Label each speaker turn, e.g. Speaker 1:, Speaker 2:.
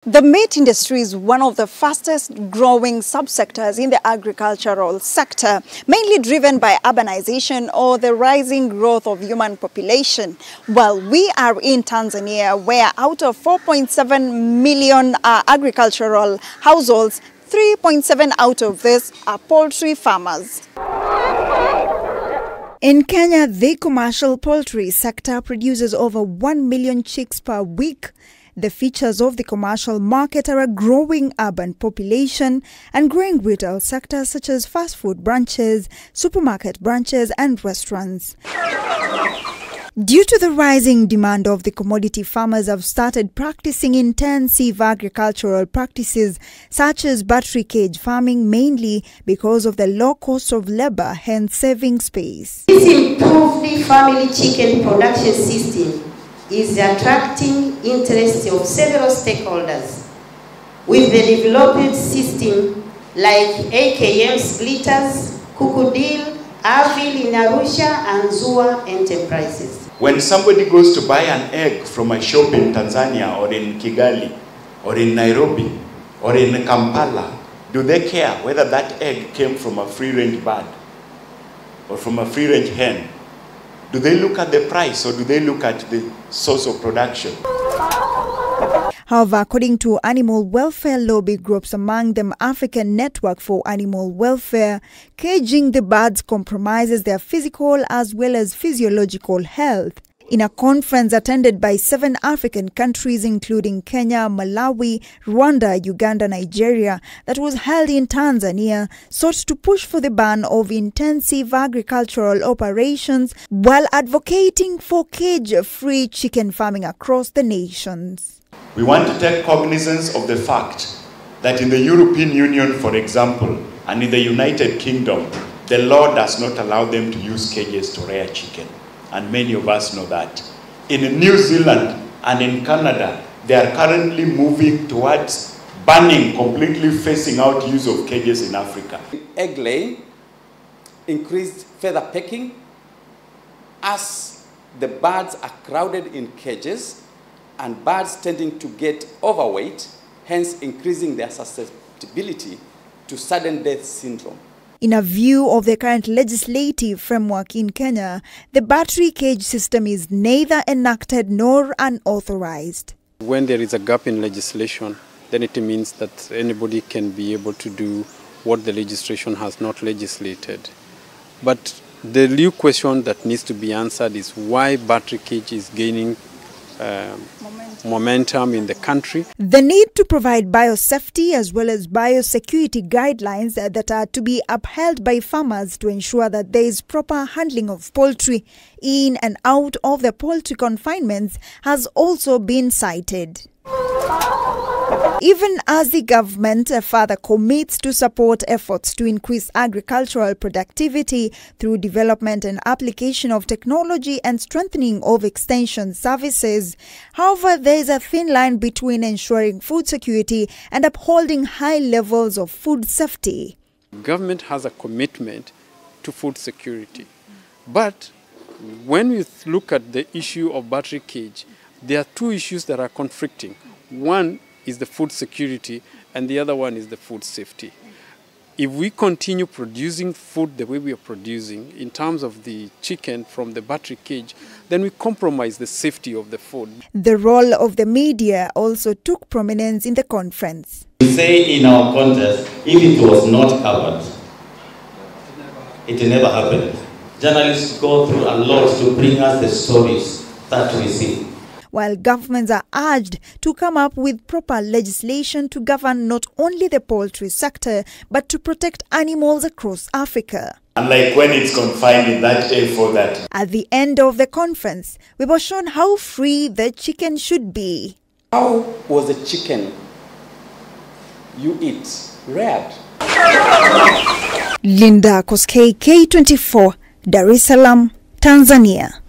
Speaker 1: The meat industry is one of the fastest growing subsectors in the agricultural sector, mainly driven by urbanization or the rising growth of human population. Well, we are in Tanzania, where out of 4.7 million agricultural households, 3.7 out of this are poultry farmers. In Kenya, the commercial poultry sector produces over 1 million chicks per week. The features of the commercial market are a growing urban population and growing retail sectors such as fast food branches, supermarket branches and restaurants. Due to the rising demand of the commodity, farmers have started practicing intensive agricultural practices such as battery cage farming, mainly because of the low cost of labor, hence saving space.
Speaker 2: This improved family chicken production system is attracting interest of several stakeholders, with the developed system like AKM Splitters, Kukudil, Avil in Arusha and Zua Enterprises.
Speaker 3: When somebody goes to buy an egg from a shop in Tanzania or in Kigali or in Nairobi or in Kampala, do they care whether that egg came from a free-range bird or from a free-range hen? Do they look at the price or do they look at the source of production?
Speaker 1: However, according to animal welfare lobby groups, among them African Network for Animal Welfare, caging the birds compromises their physical as well as physiological health. In a conference attended by 7 African countries including Kenya, Malawi, Rwanda, Uganda, Nigeria, that was held in Tanzania, sought to push for the ban of intensive agricultural operations while advocating for cage-free chicken farming across the nations.
Speaker 3: We want to take cognizance of the fact that in the European Union, for example, and in the United Kingdom, the law does not allow them to use cages to rear chicken. And many of us know that. In New Zealand and in Canada, they are currently moving towards banning, completely phasing out use of cages in Africa.
Speaker 4: Egg laying, increased feather pecking, as the birds are crowded in cages and birds tending to get overweight, hence increasing their susceptibility to sudden death syndrome.
Speaker 1: In a view of the current legislative framework in Kenya, the battery cage system is neither enacted nor unauthorized.
Speaker 5: When there is a gap in legislation, then it means that anybody can be able to do what the legislation has not legislated. But the real question that needs to be answered is why battery cage is gaining momentum in the country.
Speaker 1: The need to provide biosafety as well as biosecurity guidelines that are to be upheld by farmers to ensure that there is proper handling of poultry in and out of the poultry confinements has also been cited. Even as the government further commits to support efforts to increase agricultural productivity through development and application of technology and strengthening of extension services, however, there is a thin line between ensuring food security and upholding high levels of food safety.
Speaker 5: Government has a commitment to food security, but when we look at the issue of battery cage, there are 2 issues that are conflicting. One is the food security and the other one is the food safety. If we continue producing food the way we are producing in terms of the chicken from the battery cage, then we compromise the safety of the food.
Speaker 1: The role of the media also took prominence in the conference.
Speaker 6: We say in our contest, if it was not covered, it never happened. Journalists go through a lot to bring us the stories that we see.
Speaker 1: While governments are urged to come up with proper legislation to govern not only the poultry sector, but to protect animals across Africa.
Speaker 3: Unlike when it's confined in that A4 that.
Speaker 1: At the end of the conference, we were shown how free the chicken should be.
Speaker 4: How was the chicken you eat reared?
Speaker 1: Linda Koskei, K24, Dar es Salaam, Tanzania.